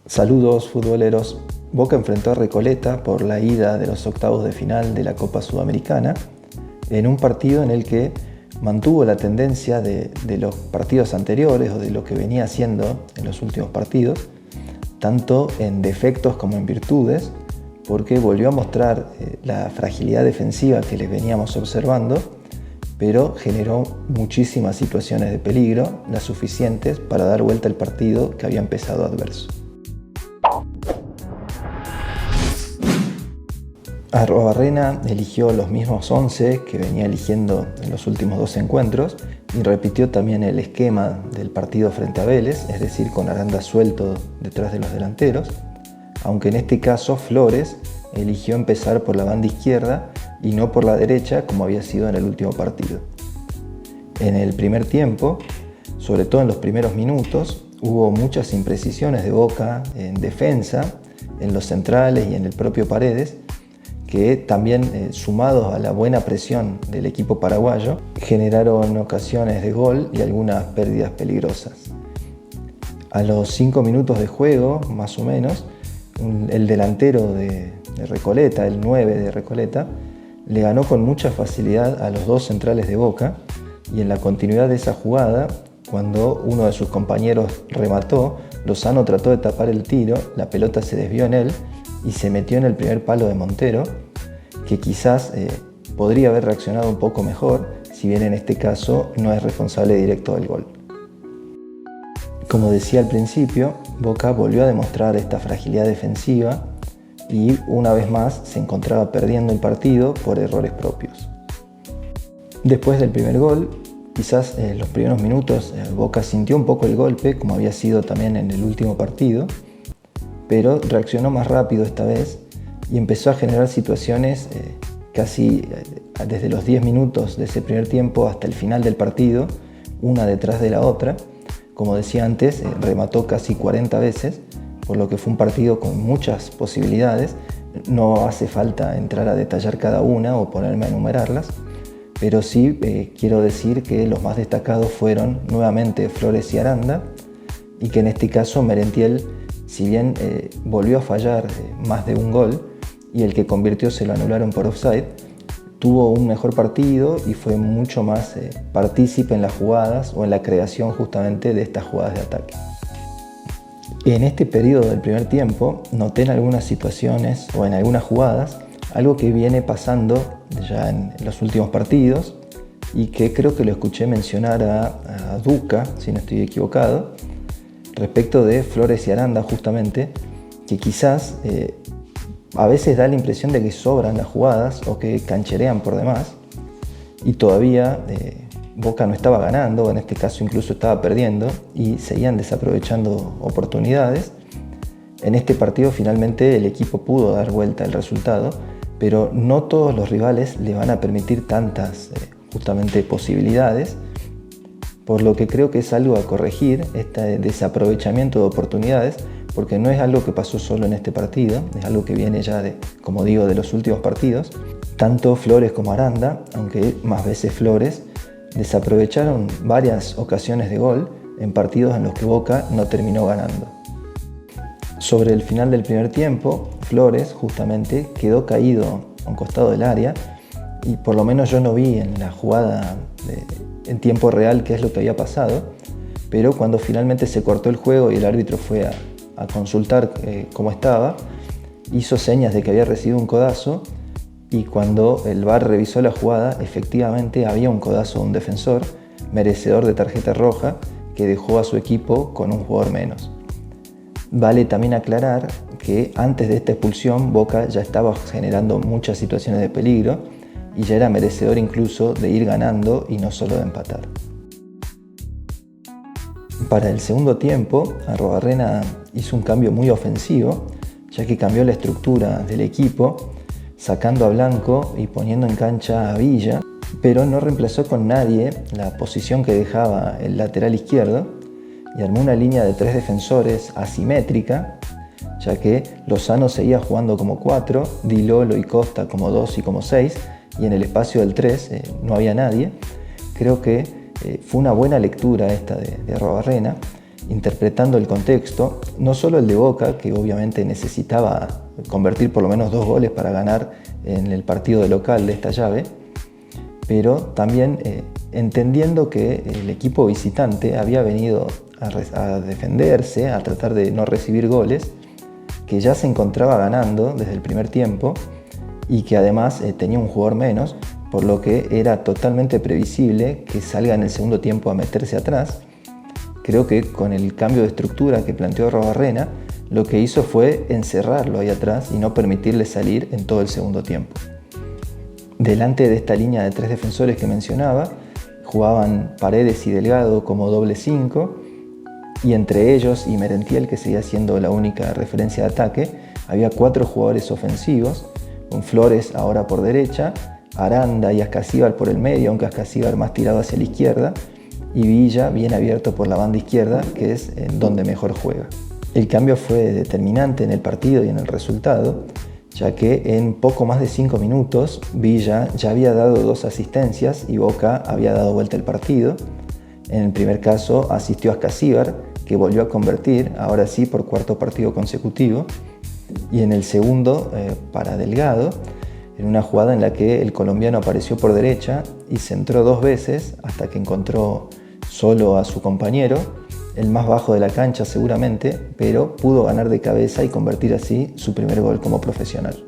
Saludos futboleros. Boca enfrentó a Recoleta por la ida de los octavos de final de la Copa Sudamericana en un partido en el que mantuvo la tendencia de los partidos anteriores o de lo que venía haciendo en los últimos partidos, tanto en defectos como en virtudes, porque volvió a mostrar la fragilidad defensiva que les veníamos observando, pero generó muchísimas situaciones de peligro, las suficientes para dar vuelta al partido que había empezado adverso. Arrobarrena eligió los mismos 11 que venía eligiendo en los últimos dos encuentros y repitió también el esquema del partido frente a Vélez, es decir, con Aranda suelto detrás de los delanteros, aunque en este caso Flores eligió empezar por la banda izquierda y no por la derecha como había sido en el último partido. En el primer tiempo, sobre todo en los primeros minutos, hubo muchas imprecisiones de Boca en defensa, en los centrales y en el propio Paredes, que también, sumados a la buena presión del equipo paraguayo, generaron ocasiones de gol y algunas pérdidas peligrosas. A los 5 minutos de juego, más o menos, el delantero de Recoleta, el 9 de Recoleta, le ganó con mucha facilidad a los dos centrales de Boca, y en la continuidad de esa jugada, cuando uno de sus compañeros remató, Lozano trató de tapar el tiro, la pelota se desvió en él y se metió en el primer palo de Montero, que quizás podría haber reaccionado un poco mejor, si bien en este caso no es responsable directo del gol. Como decía al principio, Boca volvió a demostrar esta fragilidad defensiva y una vez más se encontraba perdiendo el partido por errores propios. Después del primer gol, quizás en los primeros minutos Boca sintió un poco el golpe, como había sido también en el último partido, pero reaccionó más rápido esta vez y empezó a generar situaciones casi desde los 10 minutos de ese primer tiempo hasta el final del partido, una detrás de la otra. Como decía antes, remató casi 40 veces, por lo que fue un partido con muchas posibilidades. No hace falta entrar a detallar cada una o ponerme a enumerarlas, pero sí quiero decir que los más destacados fueron nuevamente Flores y Aranda, y que en este caso Merentiel, si bien volvió a fallar más de un gol y el que convirtió se lo anularon por offside, tuvo un mejor partido y fue mucho más partícipe en las jugadas o en la creación justamente de estas jugadas de ataque. En este periodo del primer tiempo noté en algunas situaciones o en algunas jugadas algo que viene pasando ya en los últimos partidos y que creo que lo escuché mencionar a Duca, si no estoy equivocado, respecto de Flores y Aranda justamente, que quizás a veces da la impresión de que sobran las jugadas o que cancherean por demás y todavía Boca no estaba ganando, o en este caso incluso estaba perdiendo y seguían desaprovechando oportunidades. En este partido finalmente el equipo pudo dar vuelta al resultado, pero no todos los rivales le van a permitir tantas justamente posibilidades, por lo que creo que es algo a corregir, este desaprovechamiento de oportunidades, porque no es algo que pasó solo en este partido, es algo que viene ya como digo, de los últimos partidos. Tanto Flores como Aranda, aunque más veces Flores, desaprovecharon varias ocasiones de gol en partidos en los que Boca no terminó ganando. Sobre el final del primer tiempo, Flores justamente quedó caído a un costado del área y por lo menos yo no vi en la jugada en tiempo real qué es lo que había pasado, pero cuando finalmente se cortó el juego y el árbitro fue a consultar cómo estaba, hizo señas de que había recibido un codazo y cuando el VAR revisó la jugada, efectivamente había un codazo de un defensor merecedor de tarjeta roja que dejó a su equipo con un jugador menos. Vale también aclarar que antes de esta expulsión Boca ya estaba generando muchas situaciones de peligro y ya era merecedor incluso de ir ganando y no solo de empatar. Para el segundo tiempo, Arrobarrena hizo un cambio muy ofensivo, ya que cambió la estructura del equipo, sacando a Blanco y poniendo en cancha a Villa, pero no reemplazó con nadie la posición que dejaba el lateral izquierdo y armó una línea de 3 defensores asimétrica, ya que Lozano seguía jugando como 4, Di Lolo y Costa como 2 y como 6, y en el espacio del 3 no había nadie. Creo que fue una buena lectura esta de Arrobarrena interpretando el contexto, no solo el de Boca, que obviamente necesitaba convertir por lo menos 2 goles para ganar en el partido de local de esta llave, pero también entendiendo que el equipo visitante había venido a defenderse, a tratar de no recibir goles, que ya se encontraba ganando desde el primer tiempo y que además tenía un jugador menos, por lo que era totalmente previsible que salga en el segundo tiempo a meterse atrás. Creo que con el cambio de estructura que planteó Arruabarrena, lo que hizo fue encerrarlo ahí atrás y no permitirle salir en todo el segundo tiempo. Delante de esta línea de 3 defensores que mencionaba, jugaban Paredes y Delgado como doble 5, y entre ellos y Merentiel, que seguía siendo la única referencia de ataque, había 4 jugadores ofensivos, con Flores ahora por derecha, Aranda y Ascasíbar por el medio, aunque Ascasíbar más tirado hacia la izquierda, y Villa bien abierto por la banda izquierda, que es en donde mejor juega. El cambio fue determinante en el partido y en el resultado, ya que en poco más de 5 minutos Villa ya había dado 2 asistencias y Boca había dado vuelta el partido. En el primer caso asistió Ascasíbar, que volvió a convertir, ahora sí por 4º partido consecutivo, y en el segundo para Delgado, en una jugada en la que el colombiano apareció por derecha y centró 2 veces hasta que encontró solo a su compañero, el más bajo de la cancha seguramente, pero pudo ganar de cabeza y convertir así su primer gol como profesional.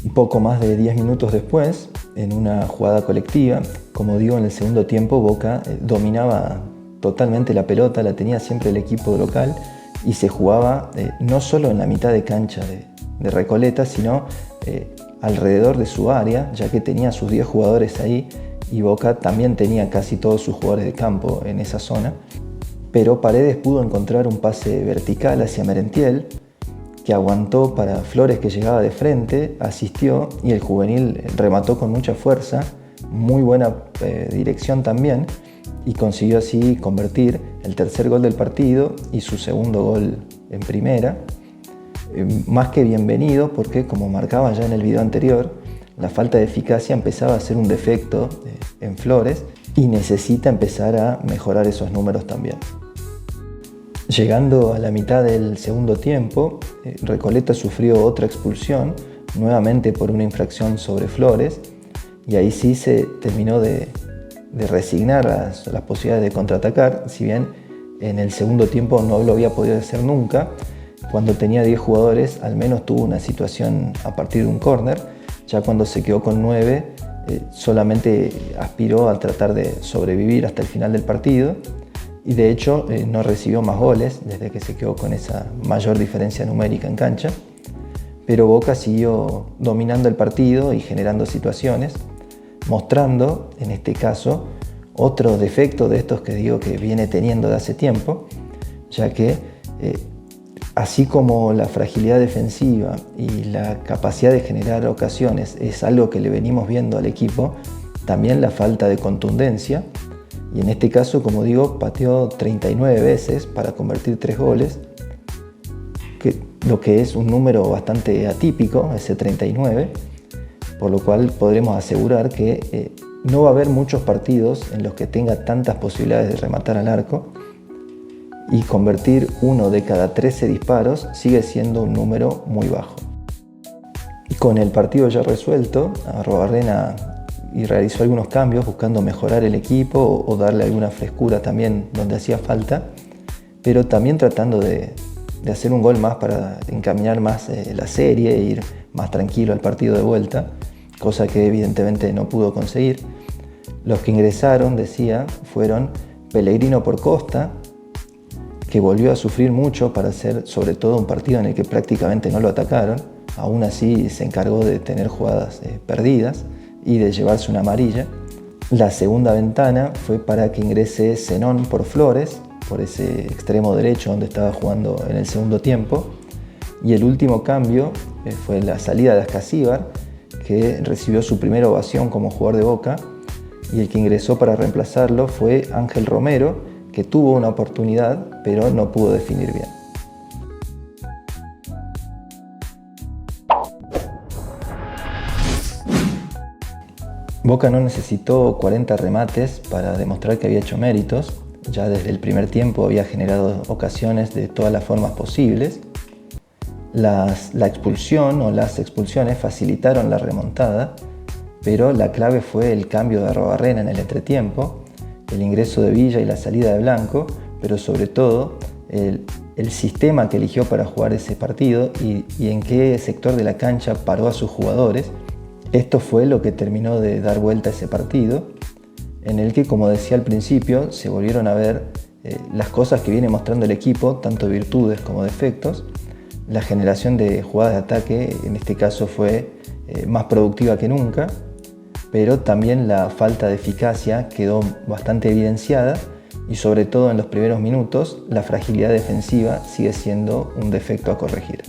Y poco más de 10 minutos después, en una jugada colectiva, como digo, en el segundo tiempo Boca dominaba totalmente la pelota, la tenía siempre el equipo local y se jugaba no solo en la mitad de cancha de Recoleta, sino alrededor de su área, ya que tenía sus 10 jugadores ahí y Boca también tenía casi todos sus jugadores de campo en esa zona. Pero Paredes pudo encontrar un pase vertical hacia Merentiel, que aguantó para Flores, que llegaba de frente, asistió y el juvenil remató con mucha fuerza, muy buena dirección también, y consiguió así convertir el tercer gol del partido y su segundo gol en primera. Más que bienvenido, porque como marcaba ya en el video anterior, la falta de eficacia empezaba a ser un defecto en Flores y necesita empezar a mejorar esos números también. Llegando a la mitad del segundo tiempo, Recoleta sufrió otra expulsión, nuevamente por una infracción sobre Flores, y ahí sí se terminó de resignar las posibilidades de contraatacar, si bien en el segundo tiempo no lo había podido hacer nunca. Cuando tenía 10 jugadores, al menos tuvo una situación a partir de un córner. Ya cuando se quedó con 9, solamente aspiró a tratar de sobrevivir hasta el final del partido. Y de hecho no recibió más goles desde que se quedó con esa mayor diferencia numérica en cancha. Pero Boca siguió dominando el partido y generando situaciones, mostrando, en este caso, otro defecto de estos que digo que viene teniendo de hace tiempo, ya que así como la fragilidad defensiva y la capacidad de generar ocasiones es algo que le venimos viendo al equipo, también la falta de contundencia. Y en este caso, como digo, pateó 39 veces para convertir 3 goles, lo que es un número bastante atípico, ese 39, por lo cual podremos asegurar que no va a haber muchos partidos en los que tenga tantas posibilidades de rematar al arco, y convertir 1 de cada 13 disparos sigue siendo un número muy bajo. Y con el partido ya resuelto, Arruabarrena realizó algunos cambios buscando mejorar el equipo o darle alguna frescura también donde hacía falta, pero también tratando de hacer un gol más para encaminar más la serie e ir más tranquilo al partido de vuelta, cosa que evidentemente no pudo conseguir. Los que ingresaron, decía, fueron Pellegrino por Costa, que volvió a sufrir mucho para hacer sobre todo un partido en el que prácticamente no lo atacaron. Aún así se encargó de tener jugadas perdidas y de llevarse una amarilla. La segunda ventana fue para que ingrese Zenón por Flores, por ese extremo derecho donde estaba jugando en el segundo tiempo. Y el último cambio fue la salida de Ascasíbar, que recibió su primera ovación como jugador de Boca, y el que ingresó para reemplazarlo fue Ángel Romero, que tuvo una oportunidad, pero no pudo definir bien. Boca no necesitó 40 remates para demostrar que había hecho méritos, ya desde el primer tiempo había generado ocasiones de todas las formas posibles. La expulsión o las expulsiones facilitaron la remontada, pero la clave fue el cambio de Arruabarrena en el entretiempo, el ingreso de Villa y la salida de Blanco, pero sobre todo el sistema que eligió para jugar ese partido y en qué sector de la cancha paró a sus jugadores. Esto fue lo que terminó de dar vuelta a ese partido, en el que, como decía al principio, se volvieron a ver las cosas que viene mostrando el equipo, tanto virtudes como defectos. La generación de jugadas de ataque, en este caso, fue más productiva que nunca, pero también la falta de eficacia quedó bastante evidenciada y, sobre todo en los primeros minutos, la fragilidad defensiva sigue siendo un defecto a corregir.